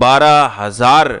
12,000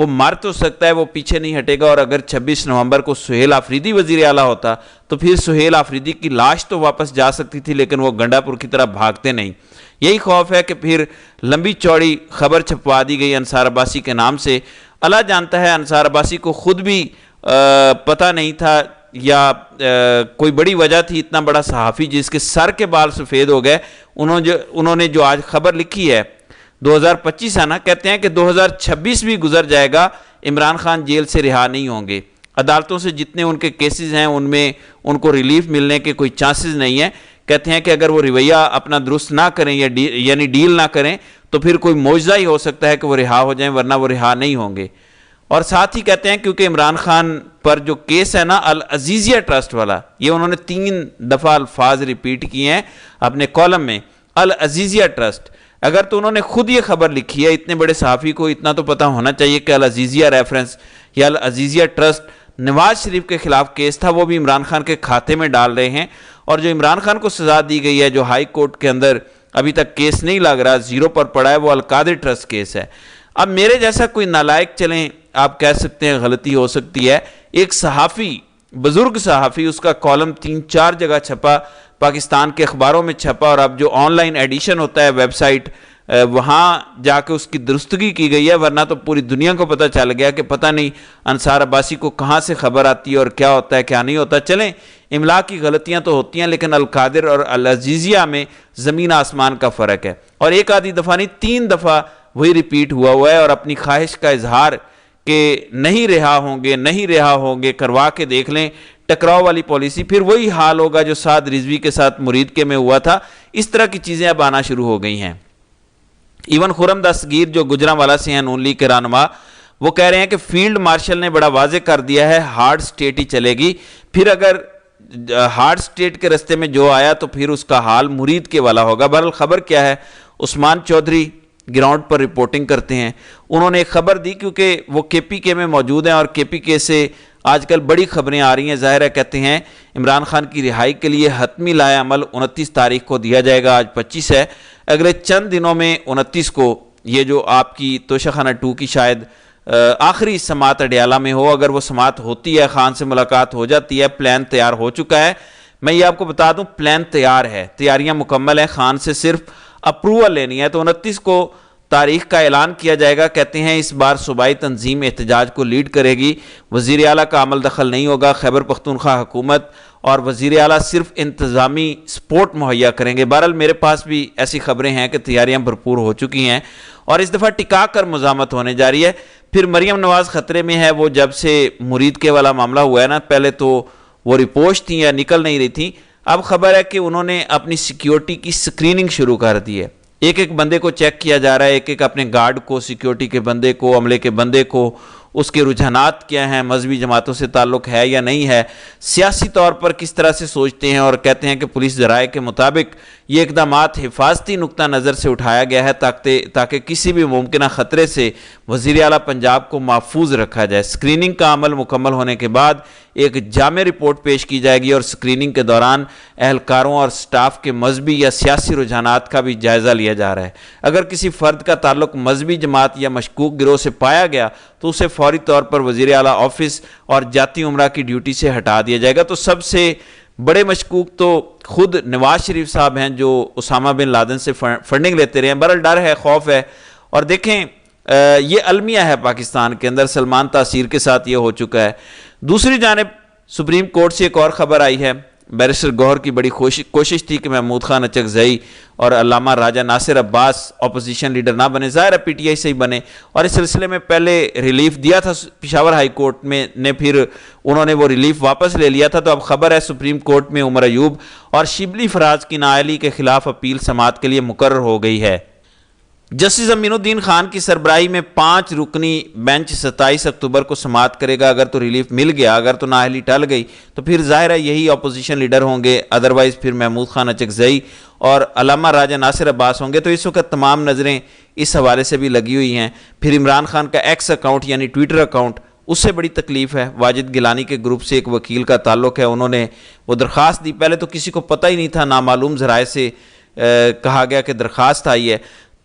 وہ مر تو سکتا ہے، وہ پیچھے نہیں ہٹے گا، اور اگر 26 نومبر کو سہیل آفریدی وزیر اعلیٰ ہوتا تو پھر سہیل آفریدی کی لاش تو واپس جا سکتی تھی، لیکن وہ گنڈا پور کی طرح بھاگتے نہیں۔ یہی خوف ہے کہ پھر لمبی چوڑی خبر چھپوا دی گئی انصار عباسی کے نام سے۔ اللہ جانتا ہے انصار عباسی کو خود بھی پتہ نہیں تھا یا کوئی بڑی وجہ تھی، اتنا بڑا صحافی جس کے سر کے بال سفید ہو گئے، انہوں نے جو آج خبر لکھی ہے 2025 آنا، کہتے ہیں کہ 2026 بھی گزر جائے گا، عمران خان جیل سے رہا نہیں ہوں گے، عدالتوں سے جتنے ان کے کیسز ہیں ان میں ان کو ریلیف ملنے کے کوئی چانسز نہیں ہیں۔ کہتے ہیں کہ اگر وہ رویہ اپنا درست نہ کریں یا یعنی ڈیل نہ کریں تو پھر کوئی معجزہ ہی ہو سکتا ہے کہ وہ رہا ہو جائیں، ورنہ وہ رہا نہیں ہوں گے۔ اور ساتھ ہی کہتے ہیں کیونکہ عمران خان پر جو کیس ہے نا العزیزیہ ٹرسٹ والا، یہ انہوں نے 3 دفعہ الفاظ ریپیٹ کیے ہیں اپنے کالم میں، العزیزیہ ٹرسٹ۔ اگر تو انہوں نے خود یہ خبر لکھی ہے، اتنے بڑے صحافی کو اتنا تو پتہ ہونا چاہیے کہ العزیزیہ ریفرنس یا العزیزیہ ٹرسٹ نواز شریف کے خلاف کیس تھا، وہ بھی عمران خان کے کھاتے میں ڈال رہے ہیں، اور جو عمران خان کو سزا دی گئی ہے جو ہائی کورٹ کے اندر ابھی تک کیس نہیں لگ رہا، 0 پر پڑا ہے، وہ القادر ٹرسٹ کیس ہے۔ اب میرے جیسا کوئی نالائق، چلیں آپ کہہ سکتے ہیں غلطی ہو سکتی ہے، ایک صحافی، بزرگ صحافی، اس کا کالم 3-4 جگہ چھپا، پاکستان کے اخباروں میں چھپا، اور اب جو آن لائن ایڈیشن ہوتا ہے ویب سائٹ، وہاں جا کے اس کی درستگی کی گئی ہے، ورنہ تو پوری دنیا کو پتہ چل گیا کہ پتہ نہیں انصار عباسی کو کہاں سے خبر آتی ہے اور کیا ہوتا ہے کیا نہیں ہوتا۔ چلیں املا کی غلطیاں تو ہوتی ہیں، لیکن القادر اور العزیزیہ میں زمین آسمان کا فرق ہے، اور ایک آدھی دفعہ نہیں 3 دفعہ وہی ریپیٹ ہوا ہے، اور اپنی خواہش کا اظہار کہ نہیں رہا ہوں گے کروا کے دیکھ لیں۔ ٹکراؤ والی پالیسی، پھر وہی حال ہوگا جو سعد رضوی کے ساتھ مرید کے میں ہوا تھا۔ اس طرح کی چیزیں اب آنا شروع ہو گئی ہیں۔ ایون خرم دستگیر جو گجرانوالہ سے ہیں، نون لیگ کے رہنما، وہ کہہ رہے ہیں کہ فیلڈ مارشل نے بڑا واضح کر دیا ہے ہارڈ سٹیٹ ہی چلے گی، پھر اگر ہارڈ سٹیٹ کے رستے میں جو آیا تو پھر اس کا حال مرید کے والا ہوگا۔ بہرحال خبر کیا ہے، عثمان چودھری گراؤنڈ پر رپورٹنگ کرتے ہیں، انہوں نے ایک خبر دی کیونکہ وہ کے پی کے میں موجود ہیں، اور کے پی کے سے آج کل بڑی خبریں آ رہی ہیں، ظاہر ہے کہتے ہیں عمران خان کی رہائی کے لیے حتمی لائحہ عمل 29 تاریخ کو دیا جائے گا، آج 25 ہے، اگلے چند دنوں میں 29 کو یہ جو آپ کی توشہ خانہ 2 کی شاید آخری سماعت اڈیالہ میں ہو، اگر وہ سماعت ہوتی ہے، خان سے ملاقات ہو جاتی ہے، پلان تیار ہو چکا ہے۔ میں یہ آپ کو بتا دوں پلان تیار ہے، تیاریاں مکمل ہیں، خان سے صرف اپروول لینی ہے، تو 29 کو تاریخ کا اعلان کیا جائے گا۔ کہتے ہیں اس بار صوبائی تنظیم احتجاج کو لیڈ کرے گی، وزیر اعلیٰ کا عمل دخل نہیں ہوگا، خیبر پختونخوا حکومت اور وزیر اعلیٰ صرف انتظامی سپورٹ مہیا کریں گے۔ بہرحال میرے پاس بھی ایسی خبریں ہیں کہ تیاریاں بھرپور ہو چکی ہیں، اور اس دفعہ ٹکا کر مزاحمت ہونے جا رہی ہے۔ پھر مریم نواز خطرے میں ہے، وہ جب سے مرید کے والا معاملہ ہوا ہے نا، پہلے تو وہ رپوش تھیں یا نکل نہیں رہی تھیں، اب خبر ہے کہ انہوں نے اپنی سیکیورٹی کی سکریننگ شروع کر دی ہے، ایک ایک بندے کو چیک کیا جا رہا ہے، ایک ایک اپنے گارڈ کو، سیکیورٹی کے بندے کو، عملے کے بندے کو، اس کے رجحانات کیا ہیں، مذہبی جماعتوں سے تعلق ہے یا نہیں ہے، سیاسی طور پر کس طرح سے سوچتے ہیں، اور کہتے ہیں کہ پولیس ذرائع کے مطابق یہ اقدامات حفاظتی نقطہ نظر سے اٹھایا گیا ہے تاکہ کسی بھی ممکنہ خطرے سے وزیر اعلیٰ پنجاب کو محفوظ رکھا جائے۔ سکریننگ کا عمل مکمل ہونے کے بعد ایک جامع رپورٹ پیش کی جائے گی، اور سکریننگ کے دوران اہلکاروں اور سٹاف کے مذہبی یا سیاسی رجحانات کا بھی جائزہ لیا جا رہا ہے۔ اگر کسی فرد کا تعلق مذہبی جماعت یا مشکوک گروہ سے پایا گیا تو اسے فوری طور پر وزیر اعلیٰ آفس اور جاتی عمرہ کی ڈیوٹی سے ہٹا دیا جائے گا۔ تو سب سے بڑے مشکوک تو خود نواز شریف صاحب ہیں، جو اسامہ بن لادن سے فنڈنگ لیتے رہے ہیں۔ بہرحال ڈر ہے، خوف ہے، اور دیکھیں یہ المیہ ہے پاکستان کے اندر، سلمان تاثیر کے ساتھ یہ ہو چکا ہے۔ دوسری جانب سپریم کورٹ سے ایک اور خبر آئی ہے، بیرسٹر گوہر کی بڑی کوشش تھی کہ محمود خان اچکزئی اور علامہ راجہ ناصر عباس اپوزیشن لیڈر نہ بنے، ظاہر ہے پی ٹی آئی سے ہی بنے، اور اس سلسلے میں پہلے ریلیف دیا تھا پشاور ہائی کورٹ میں نے، پھر انہوں نے وہ ریلیف واپس لے لیا تھا۔ تو اب خبر ہے سپریم کورٹ میں عمر ایوب اور شبلی فراز کی نااہلی کے خلاف اپیل سماعت کے لیے مقرر ہو گئی ہے۔ جسٹس امین الدین خان کی سربراہی میں 5 رکنی بینچ 27 اکتوبر کو سماعت کرے گا۔ اگر تو ریلیف مل گیا، اگر تو نااہلی ٹل گئی تو پھر ظاہر ہے یہی اپوزیشن لیڈر ہوں گے، ادروائز پھر محمود خان اچکزئی اور علامہ راجہ ناصر عباس ہوں گے۔ تو اس وقت تمام نظریں اس حوالے سے بھی لگی ہوئی ہیں۔ پھر عمران خان کا ایکس اکاؤنٹ یعنی ٹویٹر اکاؤنٹ، اس سے بڑی تکلیف ہے۔ واجد گیلانی کے گروپ سے ایک وکیل کا تعلق ہے، انہوں نے وہ درخواست دی، پہلے تو کسی کو پتہ ہی نہیں تھا، نامعلوم ذرائع سے کہا گیا کہ درخواست آئی ہے۔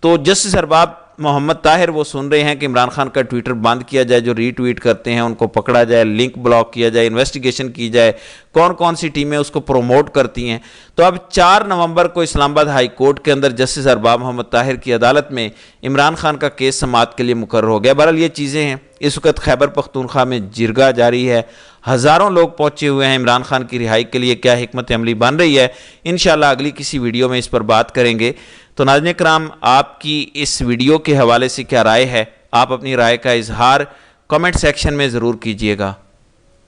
تو جسٹس ارباب محمد طاہر وہ سن رہے ہیں کہ عمران خان کا ٹویٹر بند کیا جائے، جو ری ٹویٹ کرتے ہیں ان کو پکڑا جائے، لنک بلاک کیا جائے، انویسٹیگیشن کی جائے، کون کون سی ٹیمیں اس کو پروموٹ کرتی ہیں۔ تو اب 4 نومبر کو اسلام آباد ہائی کورٹ کے اندر جسٹس ارباب محمد طاہر کی عدالت میں عمران خان کا کیس سماعت کے لیے مقرر ہو گیا۔ بہرحال یہ چیزیں ہیں، اس وقت خیبر پختونخوا میں جرگہ جاری ہے، ہزاروں لوگ پہنچے ہوئے ہیں عمران خان کی رہائی کے لیے، کیا حکمت عملی بن رہی ہے، انشاءاللہ اگلی کسی ویڈیو میں اس پر بات کریں گے۔ تو ناظرین کرام، آپ کی اس ویڈیو کے حوالے سے کیا رائے ہے؟ آپ اپنی رائے کا اظہار کمنٹ سیکشن میں ضرور کیجئے گا۔